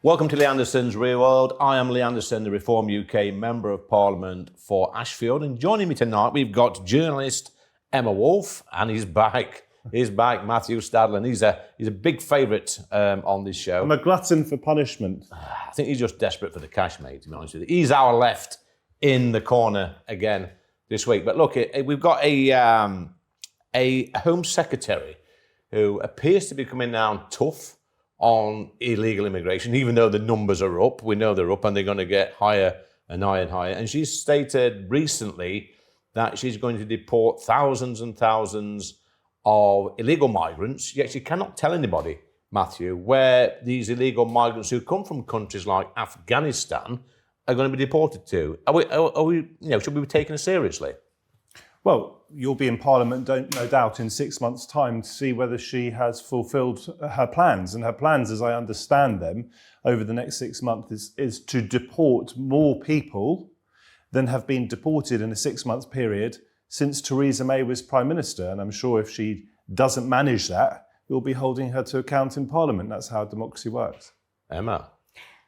Welcome to Lee Anderson's Real World. I am Lee Anderson, the Reform UK Member of Parliament for Ashfield. And joining me tonight, we've got journalist Emma Wolfe, and he's back. He's back, Matthew Stadlen. He's a big favourite on this show. I'm a glutton for punishment. I think he's just desperate for the cash, mate, to be honest with you. He's our left in the corner again this week. But look, we've got a Home Secretary who appears to be coming down tough on illegal immigration, even though the numbers are up. We know they're up and they're going to get higher and higher and higher. And she's stated recently that she's going to deport thousands and thousands of illegal migrants, yet she cannot tell anybody, Matthew, where these illegal migrants who come from countries like Afghanistan are going to be deported to. Are we should we be taking it seriously? Well, you'll be in Parliament, no doubt, in 6 months' time to see whether she has fulfilled her plans. And her plans, as I understand them, over the next 6 months is to deport more people than have been deported in a 6-month period since Theresa May was Prime Minister. And I'm sure if she doesn't manage that, we'll be holding her to account in Parliament. That's how democracy works. Emma?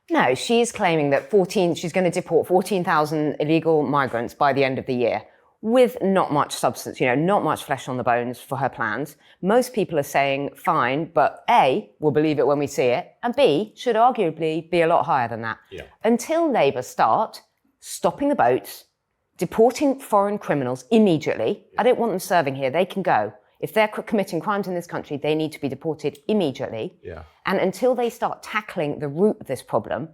No, she's claiming that she's going to deport 14,000 illegal migrants by the end of the year, with not much substance, not much flesh on the bones for her plans. Most people are saying, fine, but A, we'll believe it when we see it, and B, should arguably be a lot higher than that. Yeah. Until Labour start stopping the boats, deporting foreign criminals immediately. I don't want them serving here, they can go. If they're committing crimes in this country, they need to be deported immediately. Yeah. And until they start tackling the root of this problem,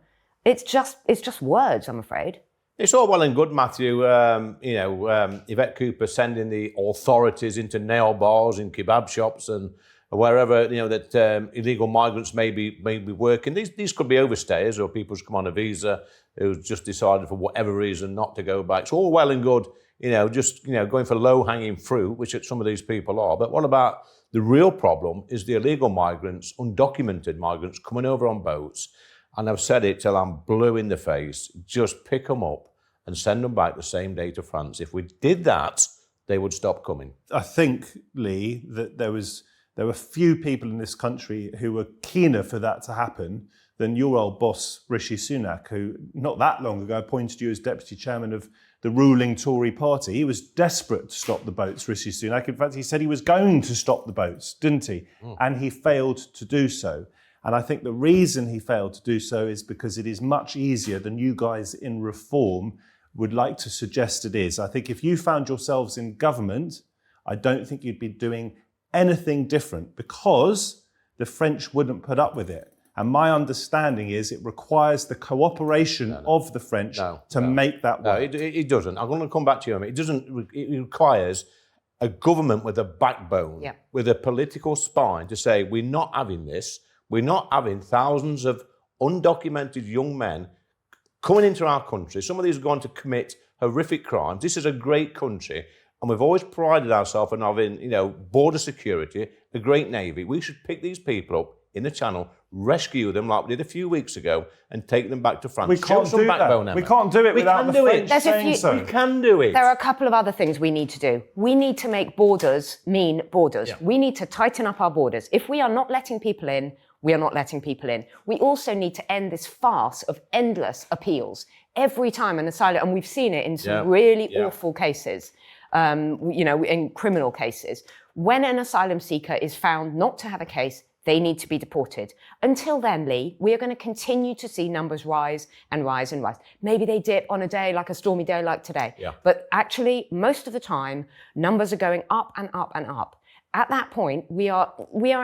it's just words, I'm afraid. It's all well and good, Matthew, Yvette Cooper sending the authorities into nail bars and kebab shops and wherever, that illegal migrants may be working. These could be overstayers or people who's come on a visa who's just decided for whatever reason not to go back. It's all well and good, going for low-hanging fruit, which some of these people are. But what about the real problem is the illegal migrants, undocumented migrants coming over on boats. And I've said it till I'm blue in the face, just pick them up and send them back the same day to France. If we did that, they would stop coming. I think, Lee, that there were few people in this country who were keener for that to happen than your old boss, Rishi Sunak, who not that long ago appointed you as Deputy Chairman of the ruling Tory party. He was desperate to stop the boats, Rishi Sunak. In fact, he said he was going to stop the boats, didn't he? And he failed to do so. And I think the reason he failed to do so is because it is much easier than you guys in Reform would like to suggest it is. I think if you found yourselves in government, I don't think you'd be doing anything different because the French wouldn't put up with it. And my understanding is it requires the cooperation of the French to make that work. No, it doesn't. I'm going to come back to you. It requires a government with a backbone, with a political spine to say, we're not having this. We're not having thousands of undocumented young men coming into our country. Some of these are going to commit horrific crimes. This is a great country, and we've always prided ourselves on having, border security, a great navy. We should pick these people up in the Channel, rescue them like we did a few weeks ago, and take them back to France. We can't do that. We can't do it without the French saying so. We can do it. There are a couple of other things we need to do. We need to make borders mean borders. Yeah. We need to tighten up our borders. If we are not letting people in, we are not letting people in. We also need to end this farce of endless appeals. Every time an asylum, and we've seen it in some really awful cases, in criminal cases, when an asylum seeker is found not to have a case, they need to be deported. Until then, Lee, we are going to continue to see numbers rise and rise and rise. Maybe they dip on a day like a stormy day like today. Yeah. But actually, most of the time, numbers are going up and up and up. At that point, we are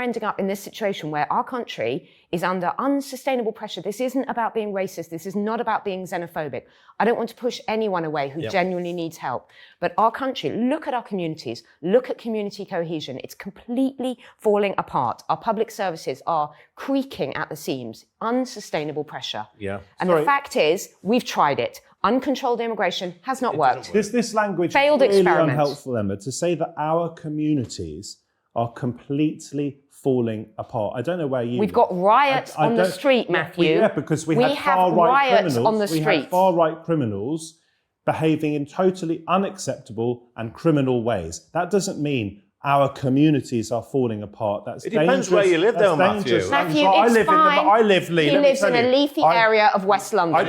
ending up in this situation where our country is under unsustainable pressure. This isn't about being racist. This is not about being xenophobic. I don't want to push anyone away who genuinely needs help. But our country, look at our communities, look at community cohesion. It's completely falling apart. Our public services are creaking at the seams. Unsustainable pressure. Yeah. And the fact is, we've tried it. Uncontrolled immigration has not worked. This language failed is really experiment. Unhelpful, Emma, to say that our communities are completely falling apart. I don't know where you... We've got riots on the street, Matthew. Because we have far-right criminals. On the street. We have far-right criminals behaving in totally unacceptable and criminal ways. That doesn't mean our communities are falling apart. That's It depends dangerous. where you live, That's though, Matthew. dangerous. Matthew, I it's live fine. I live, Lee. He let me lives tell in a you, leafy area of West London.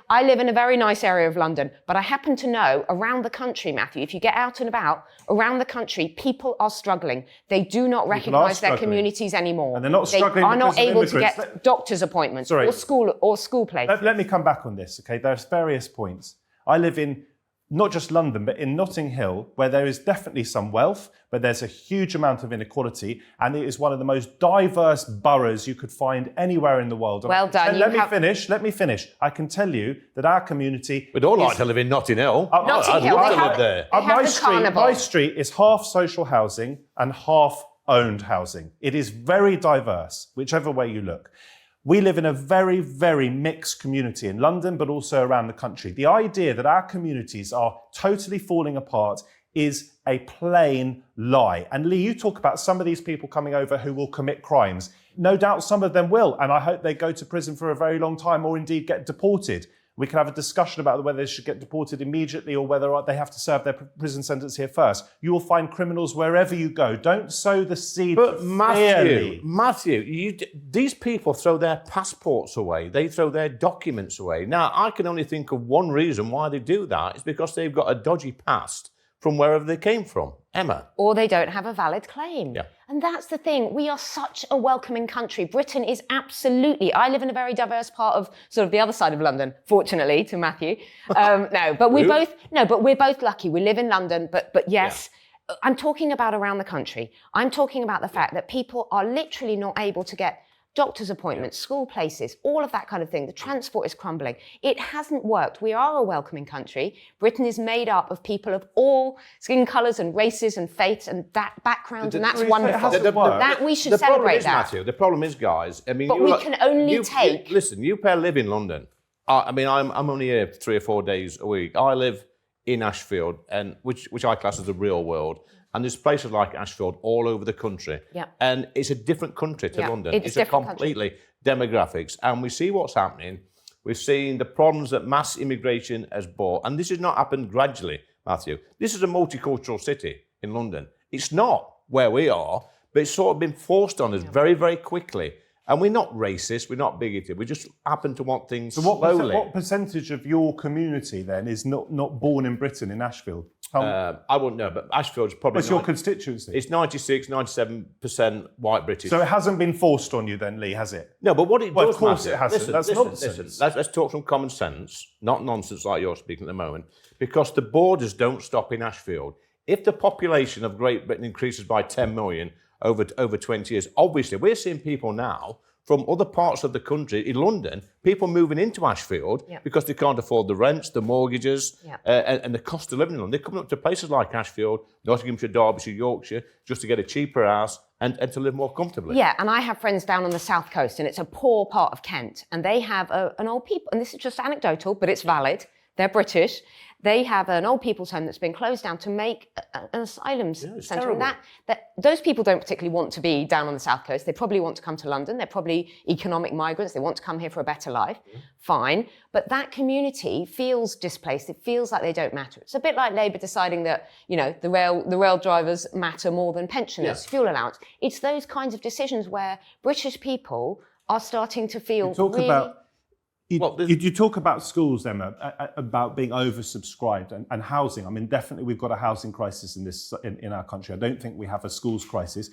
I live in a very nice area of London, but I happen to know around the country, Matthew, if you get out and about, around the country, people are struggling. They do not recognise their communities anymore. And they're not struggling They are not because of able to immigrants. get doctor's appointments or school places. Let me come back on this, okay? There's various points. I live in not just London, but in Notting Hill, where there is definitely some wealth, but there's a huge amount of inequality, and it is one of the most diverse boroughs you could find anywhere in the world. Well done. Let me finish. I can tell you that our community... We'd all like to live in Notting Hill. Notting Hill, I'd love to live there. My street is half social housing and half owned housing. It is very diverse, whichever way you look. We live in a very, very mixed community in London, but also around the country. The idea that our communities are totally falling apart is a plain lie. And Lee, you talk about some of these people coming over who will commit crimes. No doubt some of them will, and I hope they go to prison for a very long time or indeed get deported. We can have a discussion about whether they should get deported immediately or whether they have to serve their prison sentence here first. You will find criminals wherever you go. Don't sow the seed. But Matthew, these people throw their passports away. They throw their documents away. Now, I can only think of one reason why they do that. It's because they've got a dodgy past from wherever they came from. Emma. Or they don't have a valid claim. Yeah. And that's the thing. We are such a welcoming country. Britain is absolutely... I live in a very diverse part of sort of the other side of London, fortunately, to Matthew. But we're both lucky. We live in London, but yes, I'm talking about around the country. I'm talking about the fact that people are literally not able to get doctor's appointments, school places, all of that kind of thing. The transport is crumbling. It hasn't worked. We are a welcoming country. Britain is made up of people of all skin colours and races and faiths and that backgrounds, and that's wonderful. That we should celebrate that. Matthew, the problem is, guys, I mean... But we can only take... Listen, you pair live in London. I'm only here 3 or 4 days a week. I live in Ashfield, and which I class as the real world. And there's places like Ashfield all over the country. Yeah. And it's a different country to London. It's a completely demographics. And we see what's happening. We've seen the problems that mass immigration has brought. And this has not happened gradually, Matthew. This is a multicultural city in London. It's not where we are, but it's sort of been forced on us very, very quickly. And we're not racist, we're not bigoted, we just happen to want things slowly. What percentage of your community then is not born in Britain, in Ashfield? I wouldn't know, but Ashfield's probably... What's your constituency? It's 96, 97% white British. So it hasn't been forced on you then, Lee, has it? No, but what it does, of course Matthew, it hasn't. That's nonsense. Listen, let's talk some common sense, not nonsense like you're speaking at the moment, because the borders don't stop in Ashfield. If the population of Great Britain increases by 10 million over 20 years, obviously we're seeing people now from other parts of the country, in London, people moving into Ashfield because they can't afford the rents, the mortgages, and the cost of living in London. They're coming up to places like Ashfield, Nottinghamshire, Derbyshire, Yorkshire, just to get a cheaper house and to live more comfortably. Yeah, and I have friends down on the south coast, and it's a poor part of Kent, and they have an old people, and this is just anecdotal, but it's valid. They're British. They have an old people's home that's been closed down to make an asylum centre. And that those people don't particularly want to be down on the south coast. They probably want to come to London. They're probably economic migrants. They want to come here for a better life. Fine. But that community feels displaced. It feels like they don't matter. It's a bit like Labour deciding that, you know, the rail drivers matter more than pensioners, fuel allowance. It's those kinds of decisions where British people are starting to feel You talk about schools, Emma, about being oversubscribed and housing. I mean, definitely we've got a housing crisis in our country. I don't think we have a schools crisis.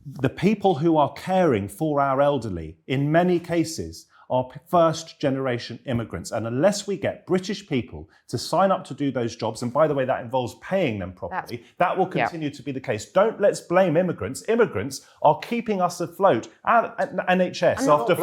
The people who are caring for our elderly, in many cases, are first-generation immigrants. And unless we get British people to sign up to do those jobs, and by the way, that involves paying them properly, that will continue to be the case. Let's blame immigrants. Immigrants are keeping us afloat. Our NHS, after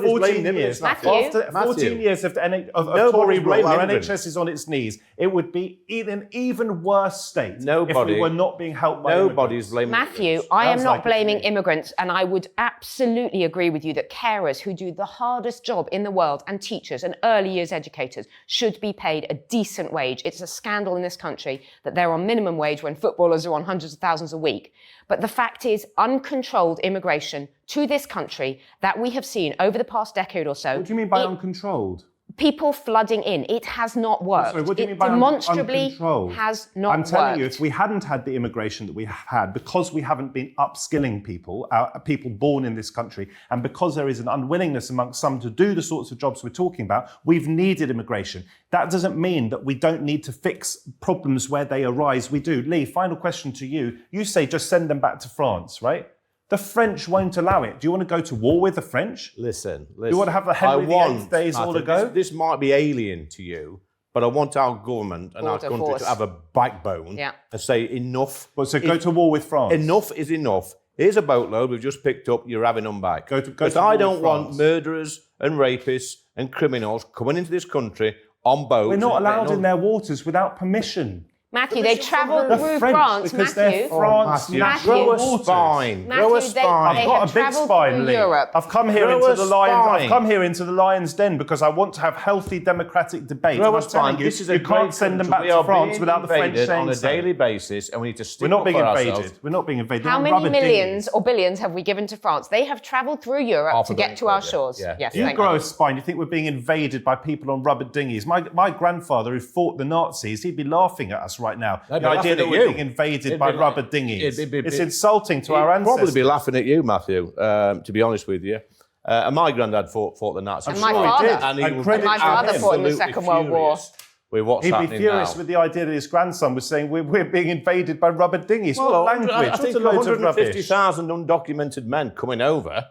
14 years, after 14 years of Tory rule, our NHS is on its knees. It would be in an even worse state if we were not being helped by Nobody's blaming Matthew, I am not blaming immigrants, and I would absolutely agree with you that carers who do the hardest job in the world, and teachers and early years educators, should be paid a decent wage. It's a scandal in this country that they're on minimum wage when footballers are on hundreds of thousands a week. But the fact is, uncontrolled immigration to this country that we have seen over the past decade or so... What do you mean by uncontrolled? people flooding in. It has not worked. Sorry, what do you It mean by demonstrably uncontrolled? has not I'm telling worked. you, if we hadn't had the immigration that we have had, because we haven't been upskilling people, people born in this country, and because there is an unwillingness amongst some to do the sorts of jobs we're talking about, we've needed immigration. That doesn't mean that we don't need to fix problems where they arise. We do. Lee, final question to you. You say just send them back to France, right? The French won't allow it. Do you want to go to war with the French? Listen. You want to have the Henry VIII days all Matthew, ago? This might be alien to you, but I want our government and our Border country force. to have a backbone and say enough. Well, so go to war with France. Enough is enough. Here's a boatload we've just picked up. You're having them back. Because to war I with don't want France. murderers and rapists and criminals coming into this country on boats. We're not and allowed getting in their waters without permission. Matthew, they travelled The through French, France, because Matthew. they're France Matthew. Grow a waters. spine. Matthew, Grow a they- spine. they I've got have a big travelled spine, through Lee. Europe. I've come here Grow into a the lions. spine. I've come here into the lion's den because I want to have healthy democratic debate. Grow And a I'm telling spine. you, This is a you great can't send them back country. We to are France being without the French invaded saying on a so. daily basis, and we need to stick We're not up being for invaded. ourselves. We're not being invaded. How They're many rubber millions dinghies. or billions have we given to France? They have travelled through Europe Half to a get billion to our quid, yeah. shores. Yeah. Yes, You thank grow you. a spine. You think we're being invaded by people on rubber dinghies. My grandfather, who fought the Nazis, he'd be laughing at us right now. They'd The be idea laughing that at we're you. being invaded It'd by be rubber like- dinghies. it'd be- It's insulting to our He'd ancestors. probably be laughing at you, Matthew, to be honest with you. And my granddad fought the Nazis. And my father. And he And was credit My father fought in the absolutely Second World War. furious with what's He'd be happening furious now. with the idea that his grandson was saying we're being invaded by rubber dinghies. Well, what language? I think What a load of rubbish. 150,000 undocumented men coming over,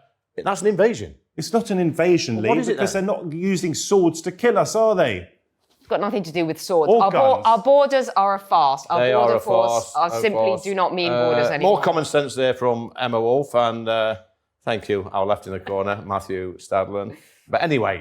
that's an invasion. It's not an invasion, Well, Lee, what is it because then? they're not using swords to kill us, are they? It's got nothing to do with swords. Or Our, guns. our borders are a farce. Our They border are a force farce. simply do not mean borders anymore. More common sense there from Emma Wolf, and thank you, our left in the corner, Matthew Stadlen. But anyway,